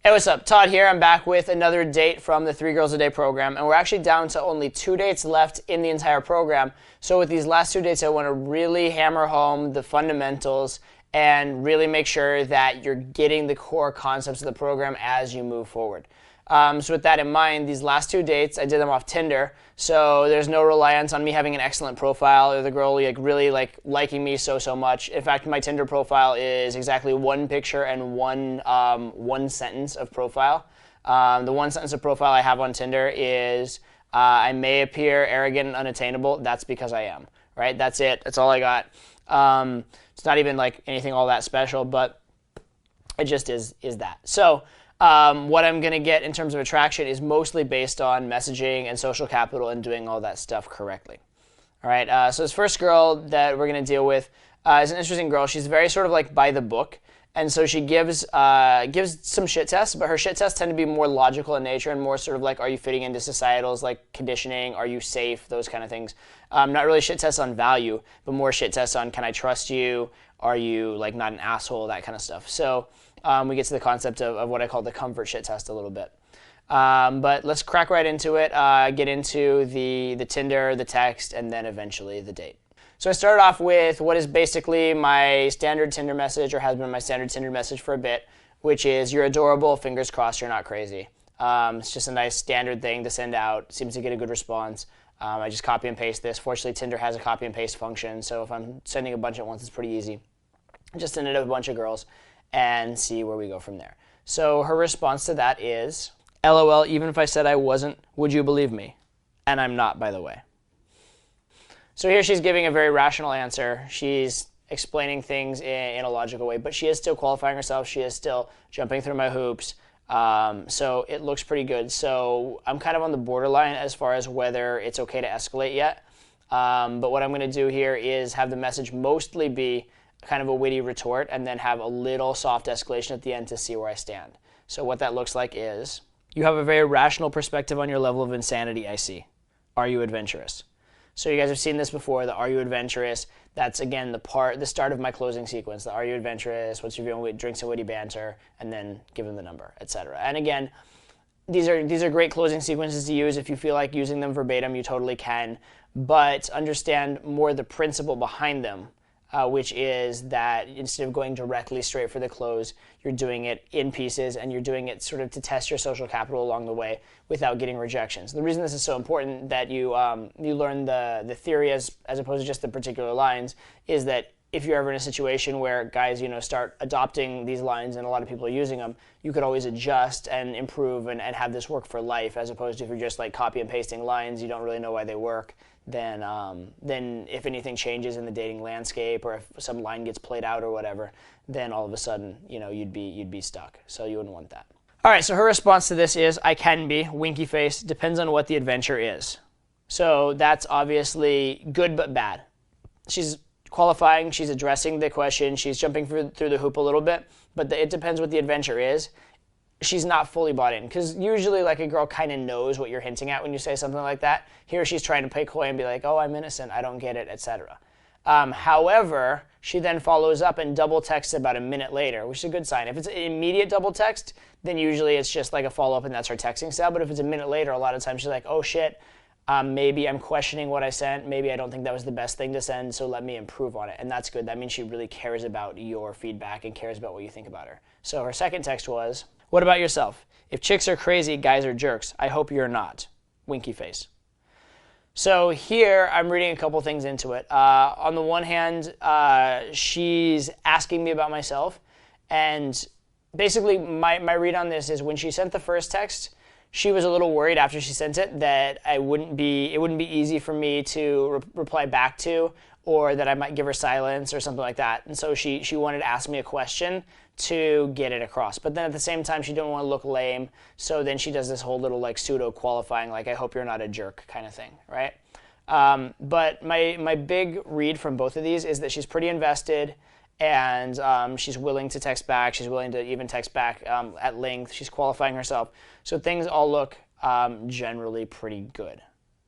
Hey, what's up? Todd here. I'm back with another date from the 3 Girls a Day program, and we're actually down to only 2 dates left in the entire program. So with these last 2 dates, I want to really hammer home the fundamentals and really make sure that you're getting the core concepts of the program as you move forward. So with that in mind, these last 2 dates, I did them off Tinder, so there's no reliance on me having an excellent profile or the girl really liking me so much. In fact, my Tinder profile is exactly 1 picture and one sentence of profile. The 1 sentence of profile I have on Tinder is, I may appear arrogant and unattainable. That's because I am. Right? That's it. That's all I got. It's not even like anything all that special, but it just is that. So what I'm going to get in terms of attraction is mostly based on messaging and social capital and doing all that stuff correctly. All right, so this first girl that we're going to deal with is an interesting girl. She's very sort of like by the book, and so she gives some shit tests, but her shit tests tend to be more logical in nature and more sort of like, are you fitting into societal's like conditioning? Are you safe? Those kind of things. Not really shit tests on value, but more shit tests on, can I trust you? Are you like not an asshole? That kind of stuff. So we get to the concept of what I call the comfort shit test a little bit. But let's crack right into it, get into the Tinder, the text, and then eventually the date. So I started off with what is basically my standard Tinder message, or has been my standard Tinder message for a bit, which is, you're adorable, fingers crossed you're not crazy. It's just a nice standard thing to send out, seems to get a good response. I just copy and paste this. Fortunately, Tinder has a copy and paste function, so if I'm sending a bunch at once, it's pretty easy. Just send it to a bunch of girls and see where we go from there. So her response to that is, LOL, even if I said I wasn't, would you believe me? And I'm not, by the way. So here she's giving a very rational answer. She's explaining things in a logical way, but she is still qualifying herself. She is still jumping through my hoops. So it looks pretty good. So I'm kind of on the borderline as far as whether it's okay to escalate yet. But what I'm going to do here is have the message mostly be kind of a witty retort and then have a little soft escalation at the end to see where I stand. So what that looks like is, you have a very rational perspective on your level of insanity, I see. Are you adventurous? So you guys have seen this before, the are you adventurous? That's again the start of my closing sequence. The are you adventurous? What's your view on drinks and witty banter? And then give them the number, etc. And again, these are great closing sequences to use. If you feel like using them verbatim, you totally can. But understand more the principle behind them. Which is that instead of going directly straight for the close, you're doing it in pieces and you're doing it sort of to test your social capital along the way without getting rejections. The reason this is so important that you learn the theory as opposed to just the particular lines is that if you're ever in a situation where guys start adopting these lines and a lot of people are using them, you could always adjust and improve and have this work for life, as opposed to if you're just like copy and pasting lines, you don't really know why they work. Then if anything changes in the dating landscape or if some line gets played out or whatever, then all of a sudden you'd be stuck. So you wouldn't want that. All right, so her response to this is, I can be, winky face, depends on what the adventure is. So that's obviously good but bad. She's qualifying, she's addressing the question, she's jumping through the hoop a little bit, but it depends what the adventure is. She's not fully bought in, because usually like a girl kind of knows what you're hinting at when you say something like that. Here she's trying to play coy and be like, oh, I'm innocent, I don't get it, etc. However, she then follows up and double texts about a minute later, which is a good sign. If it's an immediate double text, then usually it's just like a follow-up and that's her texting style. But if it's a minute later, a lot of times she's like, oh shit, maybe I'm questioning what I sent, maybe I don't think that was the best thing to send, so let me improve on it. And that's good. That means she really cares about your feedback and cares about what you think about her. So her second text was, what about yourself? If chicks are crazy, guys are jerks. I hope you're not. Winky face. So here I'm reading a couple things into it. On the one hand, she's asking me about myself, and basically my read on this is when she sent the first text, she was a little worried after she sent it that it wouldn't be easy for me to reply back to, or that I might give her silence or something like that. And so she wanted to ask me a question to get it across. But then at the same time, she didn't want to look lame. So then she does this whole little like pseudo qualifying, like, I hope you're not a jerk kind of thing, right? But my big read from both of these is that she's pretty invested, and she's willing to text back. She's willing to even text back at length. She's qualifying herself. So things all look generally pretty good.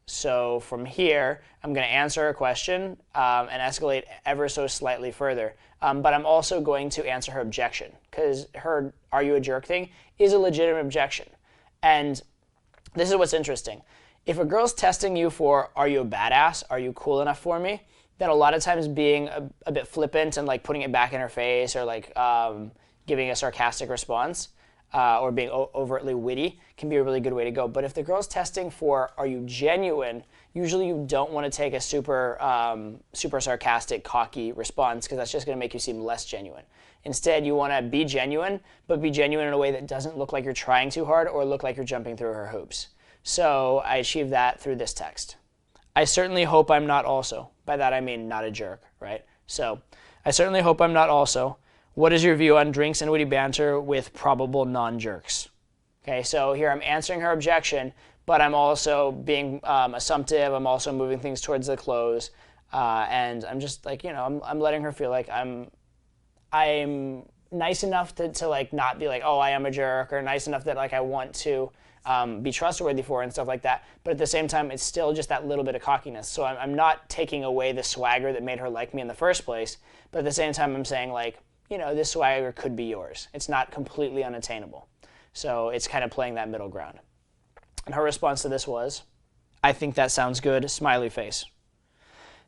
So from here, I'm going to answer her question and escalate ever so slightly further. But I'm also going to answer her objection, because her "are you a jerk" thing is a legitimate objection. And this is what's interesting. If a girl's testing you for "are you a badass? Are you cool enough for me?" then a lot of times being a bit flippant and like putting it back in her face, or like giving a sarcastic response, or being overtly witty can be a really good way to go. But if the girl's testing for "are you genuine?", usually you don't want to take a super sarcastic, cocky response, because that's just going to make you seem less genuine. Instead, you want to be genuine, but be genuine in a way that doesn't look like you're trying too hard or look like you're jumping through her hoops. So I achieved that through this text. I certainly hope I'm not also. By that I mean not a jerk, right? So I certainly hope I'm not also. What is your view on drinks and witty banter with probable non-jerks? Okay, so here I'm answering her objection, but I'm also being assumptive. I'm also moving things towards the close, and I'm just like, I'm letting her feel like I'm nice enough to like not be like, oh, I am a jerk, or nice enough that like I want to be trustworthy for and stuff like that. But at the same time, it's still just that little bit of cockiness. So I'm not taking away the swagger that made her like me in the first place. But at the same time, I'm saying like, this swagger could be yours. It's not completely unattainable. So it's kind of playing that middle ground. And her response to this was, "I think that sounds good, smiley face."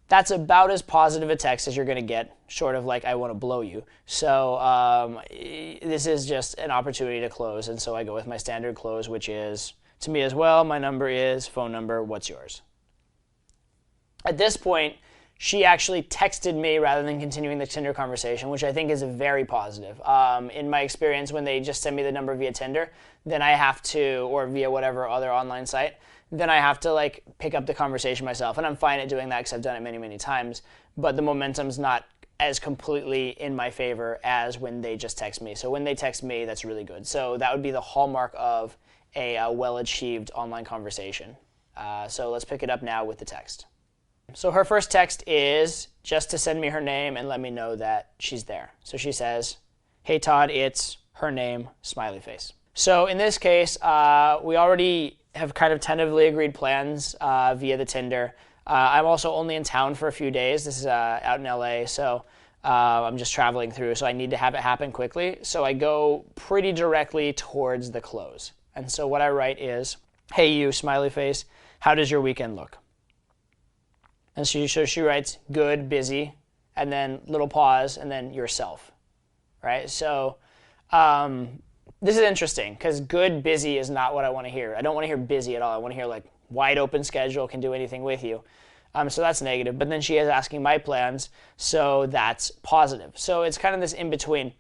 That's about as positive a text as you're going to get, short of like, "I want to blow you." So this is just an opportunity to close. And so I go with my standard close, which is, "To me as well, my number is, phone number, what's yours?" At this point, she actually texted me rather than continuing the Tinder conversation, which I think is very positive. In my experience, when they just send me the number via Tinder, then I have to, or via whatever other online site, then I have to like pick up the conversation myself. And I'm fine at doing that because I've done it many, many times. But the momentum's not as completely in my favor as when they just text me. So when they text me, that's really good. So that would be the hallmark of a well-achieved online conversation. So let's pick it up now with the text. So her first text is just to send me her name and let me know that she's there. So she says, "Hey Todd, it's her name, smiley face." So in this case, we already have kind of tentatively agreed plans via the Tinder. I'm also only in town for a few days. This is out in LA, so I'm just traveling through, so I need to have it happen quickly. So I go pretty directly towards the close. And so what I write is, "Hey you, smiley face, how does your weekend look?" And so she writes, "Good, busy," and then little pause, and then "yourself," right? So this is interesting, because good, busy is not what I want to hear. I don't want to hear busy at all. I want to hear like wide open schedule, can do anything with you. So that's negative. But then she is asking my plans, so that's positive. So it's kind of this in between.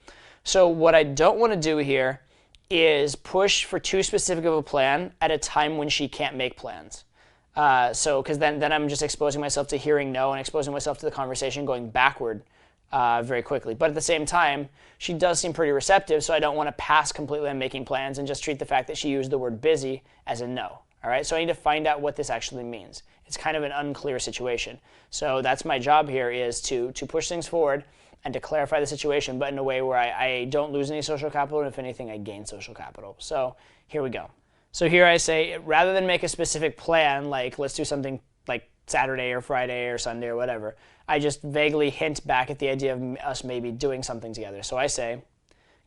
So what I don't want to do here is push for too specific of a plan at a time when she can't make plans. Because then I'm just exposing myself to hearing no and exposing myself to the conversation going backward very quickly. But at the same time, she does seem pretty receptive, so I don't want to pass completely on making plans and just treat the fact that she used the word busy as a no. All right, so I need to find out what this actually means. It's kind of an unclear situation. So that's my job here, is to push things forward and to clarify the situation, but in a way where I don't lose any social capital, and if anything, I gain social capital. So here we go. So here I say, rather than make a specific plan, like let's do something like Saturday or Friday or Sunday or whatever, I just vaguely hint back at the idea of us maybe doing something together. So I say,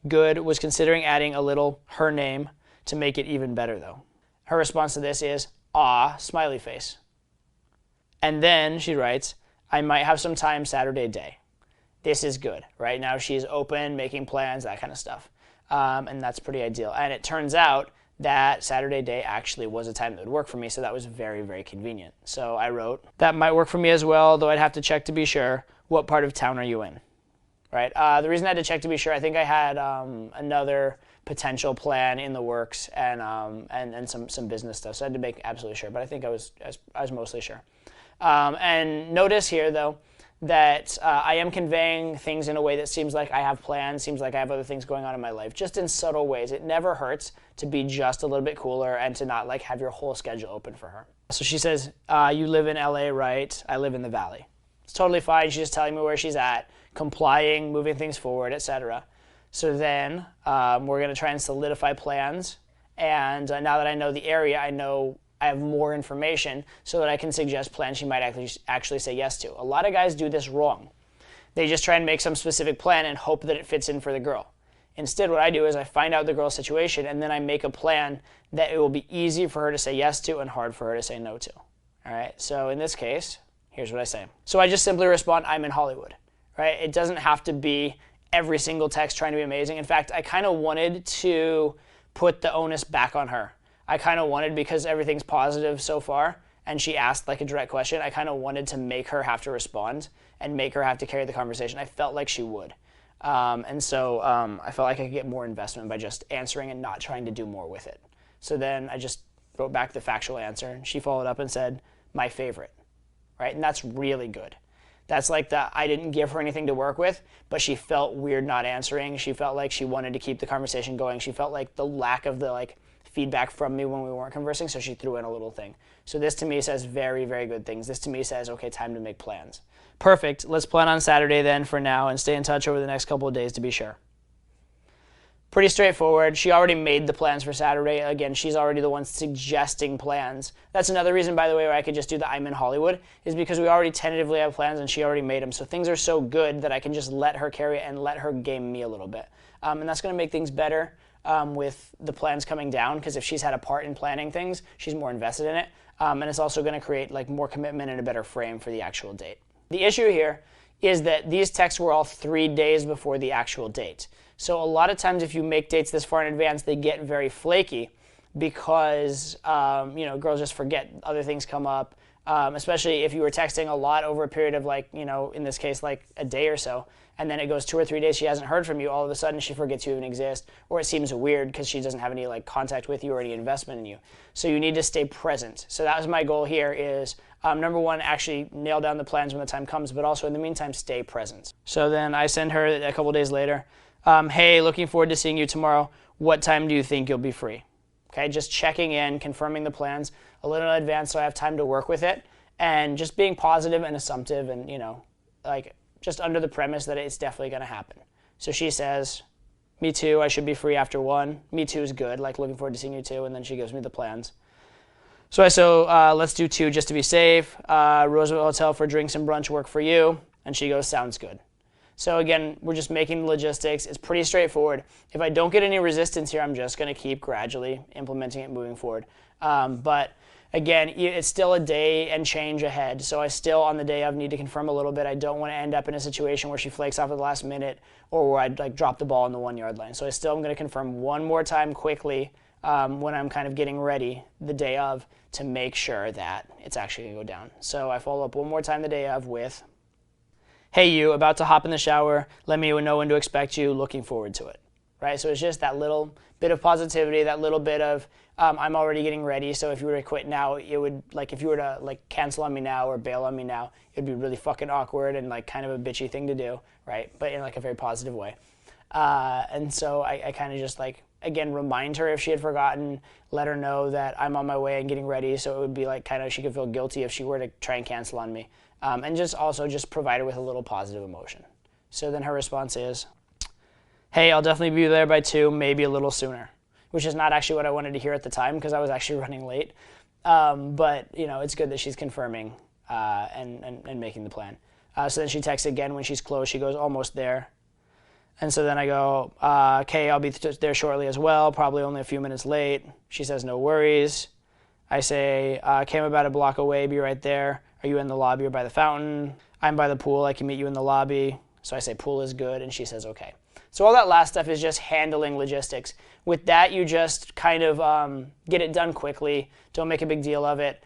"Good, was considering adding a little her name to make it even better though." Her response to this is, "Aw, smiley face." And then she writes, "I might have some time Saturday day." This is good, right? Now she's open, making plans, that kind of stuff. And that's pretty ideal. And it turns out that Saturday day actually was a time that would work for me, so that was very, very convenient. So I wrote, "That might work for me as well, though I'd have to check to be sure. What part of town are you in?" Right? The reason I had to check to be sure, I think I had another potential plan in the works and some business stuff, so I had to make absolutely sure, but I think I was mostly sure. And notice here, though, that I am conveying things in a way that seems like I have plans, seems like I have other things going on in my life, just in subtle ways. It never hurts to be just a little bit cooler and to not like have your whole schedule open for her. So she says, "You live in LA, right? I live in the Valley." It's totally fine. She's just telling me where she's at, complying, moving things forward, etc. So then we're going to try and solidify plans. And now that I know the area, I know I have more information so that I can suggest plans she might actually say yes to. A lot of guys do this wrong. They just try and make some specific plan and hope that it fits in for the girl. Instead, what I do is I find out the girl's situation, and then I make a plan that it will be easy for her to say yes to and hard for her to say no to. All right, so in this case, here's what I say. So I just simply respond, I'm in Hollywood. Right? It doesn't have to be every single text trying to be amazing. In fact, I kind of wanted to put the onus back on her. I kind of wanted, because everything's positive so far, and she asked like a direct question, I kind of wanted to make her have to respond and make her have to carry the conversation. I felt like she would. And so I felt like I could get more investment by just answering and not trying to do more with it. So then I just wrote back the factual answer, and she followed up and said, my favorite. Right? And that's really good. That's like I didn't give her anything to work with, but she felt weird not answering. She felt like she wanted to keep the conversation going. She felt like the lack of the feedback from me when we weren't conversing, so she threw in a little thing. So this to me says very, very good things. This to me says, okay, time to make plans. Perfect. Let's plan on Saturday then for now and stay in touch over the next couple of days to be sure. Pretty straightforward. She already made the plans for Saturday. Again, she's already the one suggesting plans. That's another reason, by the way, where I could just do the I'm in Hollywood, is because we already tentatively have plans and she already made them. So things are so good that I can just let her carry it and let her game me a little bit. And that's going to make things better with the plans coming down, because if she's had a part in planning things, she's more invested in it. And it's also going to create more commitment and a better frame for the actual date. The issue here is that these texts were all 3 days before the actual date. So a lot of times if you make dates this far in advance, they get very flaky because girls just forget. Other things come up, especially if you were texting a lot over a period of in this case, a day or so, and then it goes 2 or 3 days she hasn't heard from you. All of a sudden she forgets you even exist, or it seems weird because she doesn't have any contact with you or any investment in you. So you need to stay present. So that was my goal here is, number one, actually nail down the plans when the time comes, but also in the meantime, stay present. So then I send her a couple days later, hey, looking forward to seeing you tomorrow. What time do you think you'll be free? Okay, just checking in, confirming the plans a little in advance so I have time to work with it, and just being positive and assumptive and, just under the premise that it's definitely going to happen. So she says, me too, I should be free after 1. Me too is good, looking forward to seeing you too, and then she gives me the plans. So let's do 2 just to be safe. Roosevelt Hotel for drinks and brunch work for you. And she goes, sounds good. So again, we're just making the logistics. It's pretty straightforward. If I don't get any resistance here, I'm just going to keep gradually implementing it moving forward. But again, it's still a day and change ahead. So I still, on the day of, need to confirm a little bit. I don't want to end up in a situation where she flakes off at the last minute or where I drop the ball on the 1-yard line. So I still am going to confirm one more time quickly when I'm kind of getting ready the day of to make sure that it's actually going to go down. So I follow up one more time the day of with, hey, you, about to hop in the shower. Let me know when to expect you. Looking forward to it. Right? So it's just that little bit of positivity, that little bit of I'm already getting ready. So if you were to quit now, it would if you were to cancel on me now or bail on me now, it'd be really fucking awkward and kind of a bitchy thing to do, right? But in a very positive way. And so I kind of just again remind her if she had forgotten, let her know that I'm on my way and getting ready. So it would be she could feel guilty if she were to try and cancel on me. And just provide her with a little positive emotion. So then her response is, hey, I'll definitely be there by 2, maybe a little sooner, which is not actually what I wanted to hear at the time because I was actually running late. But it's good that she's confirming and making the plan. So then she texts again when she's close. She goes, almost there. And so then I go, okay, I'll be there shortly as well, probably only a few minutes late. She says, no worries. I say, came about a block away, be right there. Are you in the lobby or by the fountain? I'm by the pool. I can meet you in the lobby. So I say, pool is good. And she says, okay. So all that last stuff is just handling logistics. With that, you just kind of get it done quickly. Don't make a big deal of it.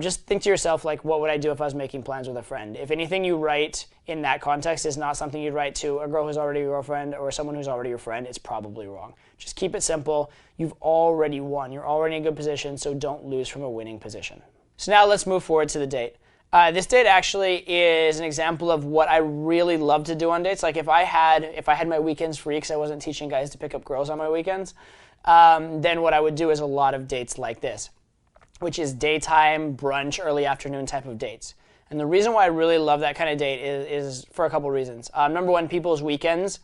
Just think to yourself, what would I do if I was making plans with a friend? If anything you write in that context is not something you'd write to a girl who's already your girlfriend or someone who's already your friend, it's probably wrong. Just keep it simple. You've already won. You're already in a good position, so don't lose from a winning position. So now let's move forward to the date. This date actually is an example of what I really love to do on dates. If I had my weekends free because I wasn't teaching guys to pick up girls on my weekends, then what I would do is a lot of dates like this, which is daytime, brunch, early afternoon type of dates. And the reason why I really love that kind of date is for a couple reasons. Number one, people's weekends,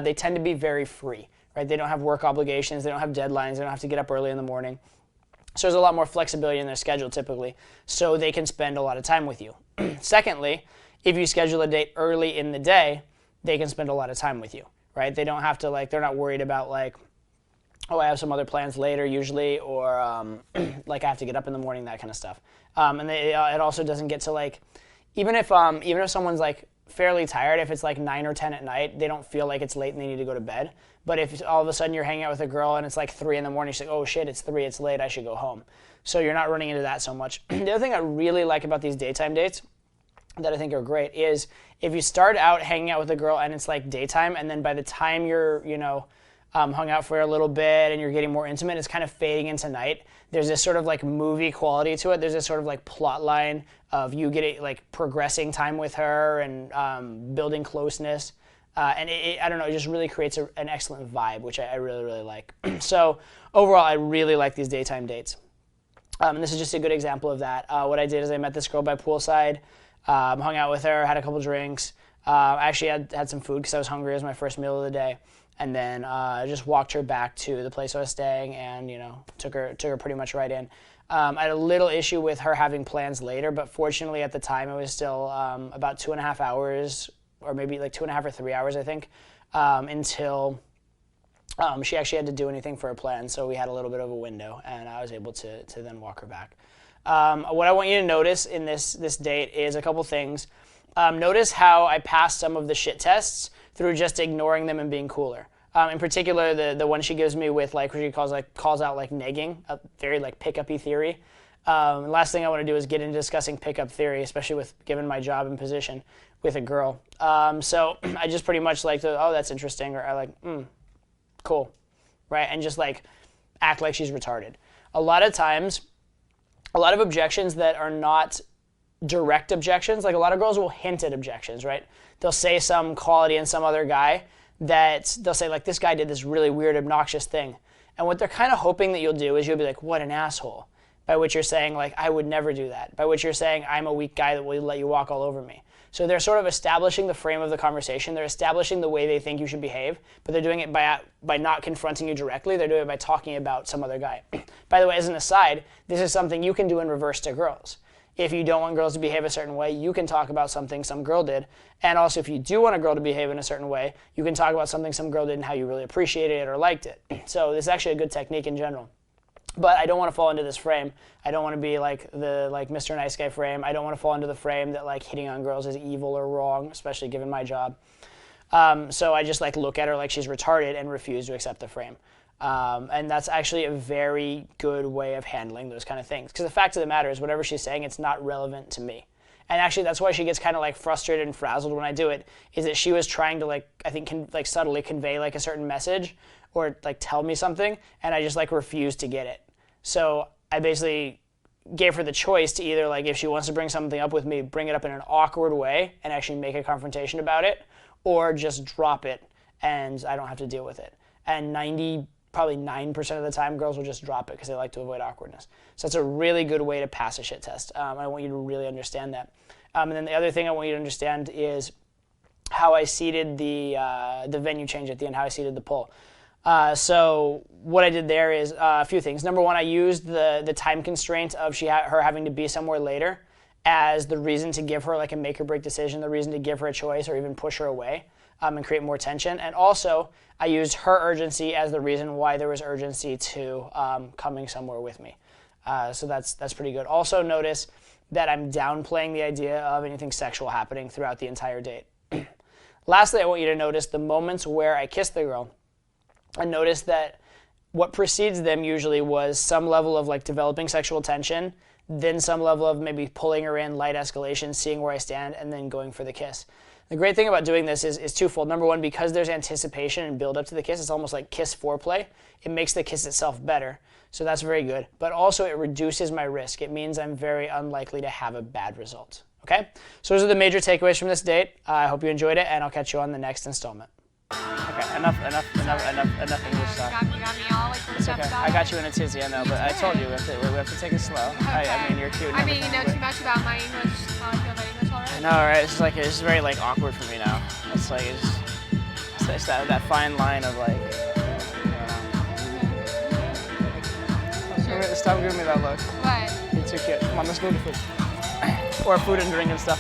they tend to be very free, right? They don't have work obligations, they don't have deadlines, they don't have to get up early in the morning. So there's a lot more flexibility in their schedule typically, so they can spend a lot of time with you. Secondly, if you schedule a date early in the day, they can spend a lot of time with you, right? They don't have to they're not worried about oh, I have some other plans later usually, or I have to get up in the morning, that kind of stuff. And it also doesn't get to even if someone's fairly tired, if it's 9 or 10 at night, they don't feel like it's late and they need to go to bed. But if all of a sudden you're hanging out with a girl and it's 3 in the morning, she's like, oh shit, it's 3, it's late, I should go home. So you're not running into that so much. The other thing I really like about these daytime dates that I think are great is if you start out hanging out with a girl and it's daytime, and then by the time you're, hung out for a little bit and you're getting more intimate, it's kind of fading into night. There's this sort of movie quality to it. There's this sort of plot line of you getting progressing time with her and building closeness. And I don't know, it just really creates an excellent vibe, which I really, really like. So overall, I really like these daytime dates. And this is just a good example of that. What I did is I met this girl by poolside, hung out with her, had a couple drinks. I actually had some food because I was hungry. It was my first meal of the day. And then I just walked her back to the place I was staying and, took her pretty much right in. I had a little issue with her having plans later, but fortunately at the time it was still about 2.5 hours, or maybe 2.5 or 3 hours, I think, until she actually had to do anything for her plan. So we had a little bit of a window, and I was able to then walk her back. What I want you to notice in this date is a couple things. Notice how I passed some of the shit tests through just ignoring them and being cooler. In particular, the one she gives me with what she calls out negging, a very pickup-y theory. Last thing I want to do is get into discussing pickup theory, especially given my job and position with a girl. So I just pretty much oh, that's interesting, or I cool, right? And just act like she's retarded. A lot of times, a lot of objections that are not direct objections, a lot of girls will hint at objections, right? They'll say some quality in some other guy that they'll say this guy did this really weird, obnoxious thing. And what they're kind of hoping that you'll do is you'll be what an asshole. By which you're saying I would never do that. By which you're saying I'm a weak guy that will let you walk all over me. So they're sort of establishing the frame of the conversation. They're establishing the way they think you should behave, but they're doing it by not confronting you directly. They're doing it by talking about some other guy. By the way, as an aside, this is something you can do in reverse to girls. If you don't want girls to behave a certain way, you can talk about something some girl did. And also, if you do want a girl to behave in a certain way, you can talk about something some girl did and how you really appreciated it or liked it. So this is actually a good technique in general. But I don't want to fall into this frame. I don't want to be the Mr. Nice Guy frame. I don't want to fall into the frame that hitting on girls is evil or wrong, especially given my job. So I just look at her like she's retarded and refuse to accept the frame. And that's actually a very good way of handling those kind of things. Because the fact of the matter is, whatever she's saying, it's not relevant to me. And actually, that's why she gets kind of frustrated and frazzled when I do it, is that she was trying to I think subtly convey a certain message or tell me something, and I just refused to get it. So I basically gave her the choice to either if she wants to bring something up with me, bring it up in an awkward way and actually make a confrontation about it, or just drop it and I don't have to deal with it. And probably 9% of the time, girls will just drop it because they like to avoid awkwardness. So that's a really good way to pass a shit test. I want you to really understand that. And then the other thing I want you to understand is how I seated the venue change at the end, how I seated the poll. So what I did there is a few things. Number one, I used the time constraint of her having to be somewhere later as the reason to give her a make or break decision, the reason to give her a choice or even push her away. And create more tension. And also, I used her urgency as the reason why there was urgency to coming somewhere with me. So that's pretty good. Also notice that I'm downplaying the idea of anything sexual happening throughout the entire date. Lastly, I want you to notice the moments where I kissed the girl. And notice that what precedes them usually was some level of developing sexual tension, then some level of maybe pulling her in, light escalation, seeing where I stand, and then going for the kiss. The great thing about doing this is twofold. Number one, because there's anticipation and build up to the kiss, it's almost like kiss foreplay. It makes the kiss itself better. So that's very good. But also it reduces my risk. It means I'm very unlikely to have a bad result. Okay? So those are the major takeaways from this date. I hope you enjoyed it, and I'll catch you on the next installment. Okay, enough English talk. You got me all it's okay. I got you in a tizzy, I know, but I told you we have to take it slow. Okay. I mean, you're cute. I mean, you know too much about my English. How I feel about English already. I know, right? It's very awkward for me now. It's it's that fine line of Sure. Stop giving me that look. What? You're too cute. Come on, let's go get food. Or food and drink and stuff.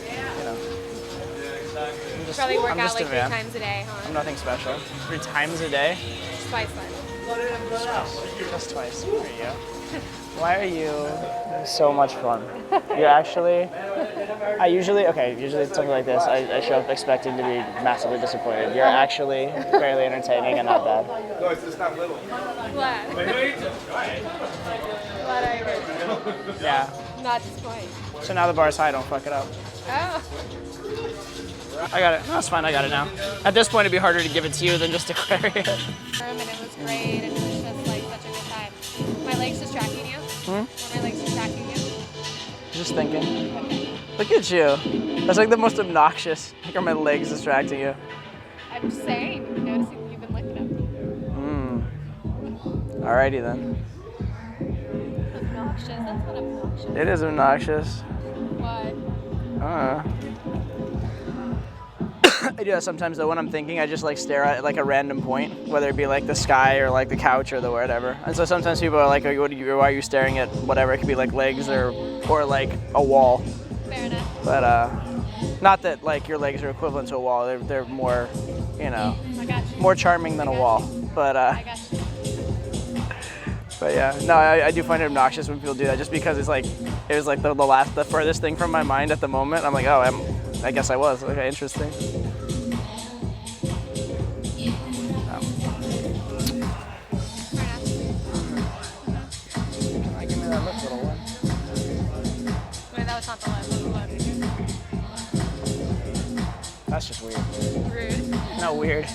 You know. Probably work I'm out just like a 3 man. times a day, huh? I'm nothing special. 3 times a day? Twice then. Just twice. There you go. Why are you so much fun? You're actually, usually something like this, I show up expecting to be massively disappointed. You're actually fairly entertaining and not bad. No, it's not little. Glad. Glad I agree. Yeah. Not disappointed. So now the bar's high, don't fuck it up. Oh. I got it. No, it's fine, I got it now. At this point, it'd be harder to give it to you than just to carry it. And it was great, and it was just like such a good time. My legs distracting you? Are my legs distracting you? Just thinking. Okay. Look at you. That's like the most obnoxious. Like, are my legs distracting you? I'm just saying, noticing you've been looking at me. Alrighty then. Obnoxious? That's not obnoxious. It is obnoxious. What? I do that sometimes though when I'm thinking. I just like stare at like a random point, whether it be like the sky or like the couch or the whatever. And so sometimes people are like, why are you staring at whatever? It could be like legs or like a wall. Fair enough. But not that like your legs are equivalent to a wall. They're more, you know, I got you. more charming than a wall. But I got you. but yeah, no, I do find it obnoxious when people do that, just because it was like the furthest thing from my mind at the moment. I'm like, oh, I guess I was. Okay, interesting. Can I give me that lip, little one? Wait, that was not the left. That was the left. That's just weird. Rude. No, weird.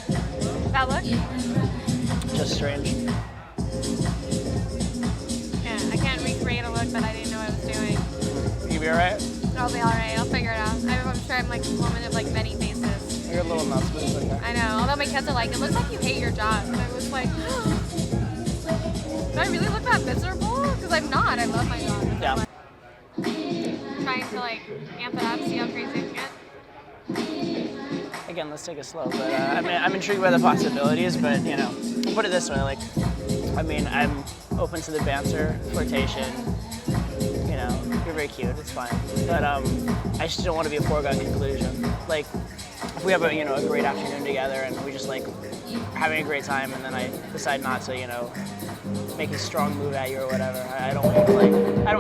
That look? Just strange. Yeah, I can't recreate a look that I didn't know I was doing. You be alright? I'll be alright. I'll figure it out. I'm sure I'm like a woman of like many faces. You're a little nuts, but it's okay. I know. Although my kids are like, it looks like you hate your job. And I was like, do I really look that miserable? Because I'm not. I love my job. Yeah. I'm trying to like amp it up, see how crazy I can get. Again, let's take it slow. But I mean, I'm intrigued by the possibilities. But you know, put it this way: like, I mean, I'm open to the banter, flirtation. You know, you're very cute. It's fine. But I just don't want to be a foregone conclusion. Like, if we have a great afternoon together and we just like having a great time, and then I decide not to, make a strong move at you or whatever. I don't want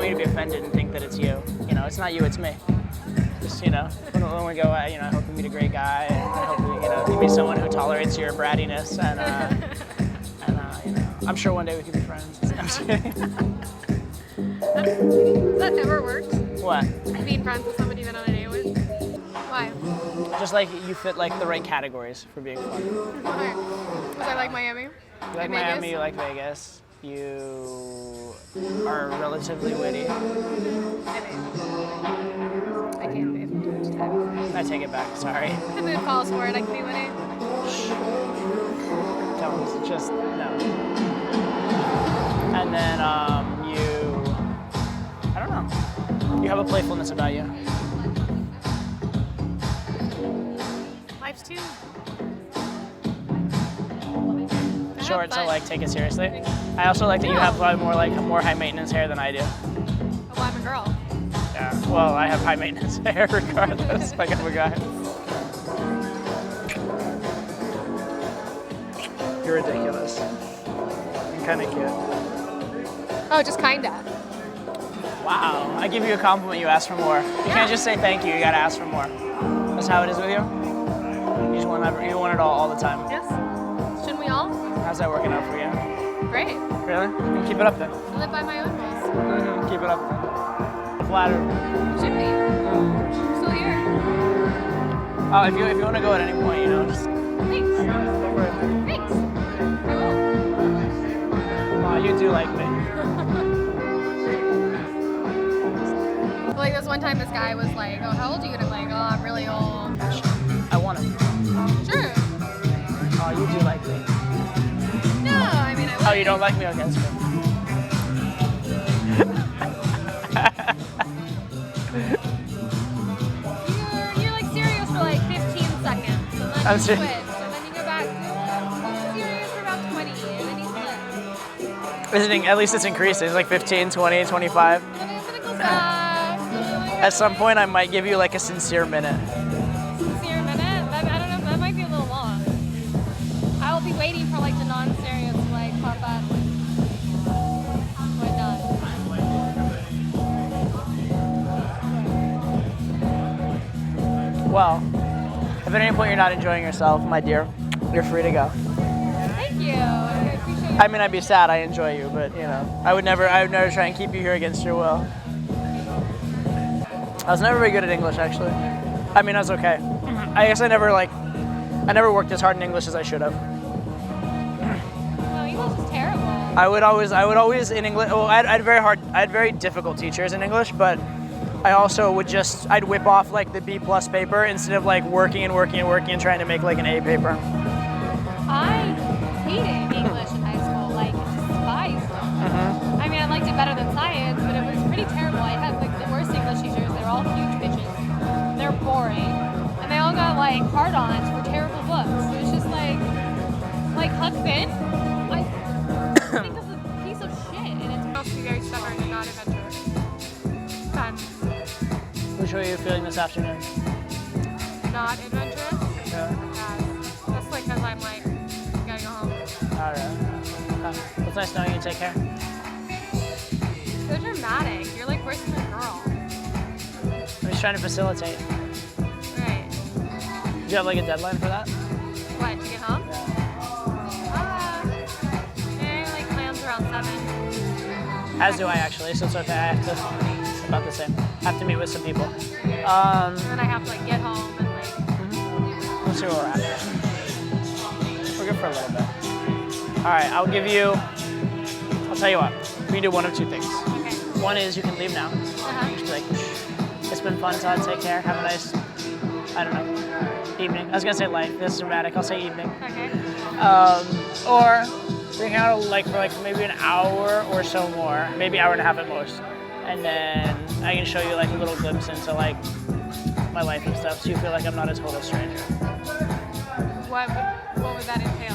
you to be offended and think that it's you. You know, it's not you, it's me. Just when we go, I hope you meet a great guy, and I hope you meet someone who tolerates your brattiness, and I'm sure one day we can be friends. I'm just kidding. Has that ever worked? What? Being friends with somebody you've been on a date with? Why? Just like you fit like the right categories for being fun. Why? Because I like Miami. You like Miami, you like Vegas. You are relatively witty. I can't be too much time. I take it back, sorry. The mood calls for it. I can be witty. Don't, just, no. And then I don't know. You have a playfulness about you. Life's too Short, so fun. like take it seriously. I also like that you have more high maintenance hair than I do. Oh, I'm a girl. Yeah. Well, I have high maintenance hair regardless. Like I'm a guy. You're ridiculous. I'm kind of cute. Oh, just kinda. Wow. I give you a compliment, you ask for more. You can't just say thank you. You gotta ask for more. That's how it is with you. You want it all the time. Yes. Shouldn't we all? How's that working out for you? Great. Really? Keep it up then. I live by my own rules. Keep it up then. Flattered. Should be. I'm still here. Oh, if you want to go at any point, just Thanks. go for it. Thanks. I will. Oh, you do like me. Like this one time, this guy was like, "Oh, how old are you?" And I'm like, "Oh, I'm really old." I want it. Sure. Oh, you do like me. No, I mean I would. Oh, you don't like me? Okay, that's good. You're like serious for like 15 seconds, and then I'm you serious. switch, and then you go back to Visiting, at least it's increasing. It's like 15, 20, 25. I'm gonna go back. At some point, I might give you like a sincere minute. Sincere minute? I don't know, that might be a little long. I will be waiting for like the non-stereos to like pop up. Why not? Well, if at any point you're not enjoying yourself, my dear, you're free to go. Thank you. I appreciate it. I mean, I'd be sad. I enjoy you, but you know, I would never try and keep you here against your will. I was never very good at English, actually. I mean, I was okay. I guess I never worked as hard in English as I should have. No, English is terrible. I would always in English. Well, I had very difficult teachers in English, but I also I'd whip off like the B+ paper instead of like working and trying to make like an A paper. I hated English in high school, like despised it. Mm-hmm. I mean, I liked it better than science, but it was pretty terrible. I had like the worst English teachers. They're all huge bitches. They're boring, and they all got like hard-ons for terrible books. It was just like Huck Finn. I think that's a piece of shit, and it's supposed to be very stubborn and not adventurous. Fun. Which way are you feeling this afternoon? Not adventurous. Yeah. That's like because I'm like gotta go home. All right. Well, it's nice knowing you. Take care. So dramatic. You're like worse than a girl. I'm just trying to facilitate. Right. Do you have like a deadline for that? What, to get home? Like plans around 7. As do I actually, so it's okay. It's about the same. I have to meet with some people. And then I have to like get home and like. Let's see where we're at. We're good for a little bit. All right, I'll tell you what. We can do one of two things. Okay. One is you can leave now. Just be like, it's been fun, Todd. Take care. Have a nice, I don't know, evening. I was gonna say life. This is dramatic. I'll say evening. Okay. Or we can hang out for maybe an hour or so more, maybe hour and a half at most, and then I can show you like a little glimpse into like my life and stuff, so you feel like I'm not a total stranger. What would that entail?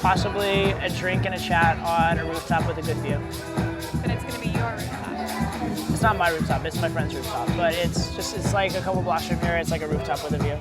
Possibly a drink and a chat on a rooftop with a good view. But it's gonna be your rooftop. It's not my rooftop, it's my friend's rooftop, but it's like a couple blocks from here, it's like a rooftop with a view.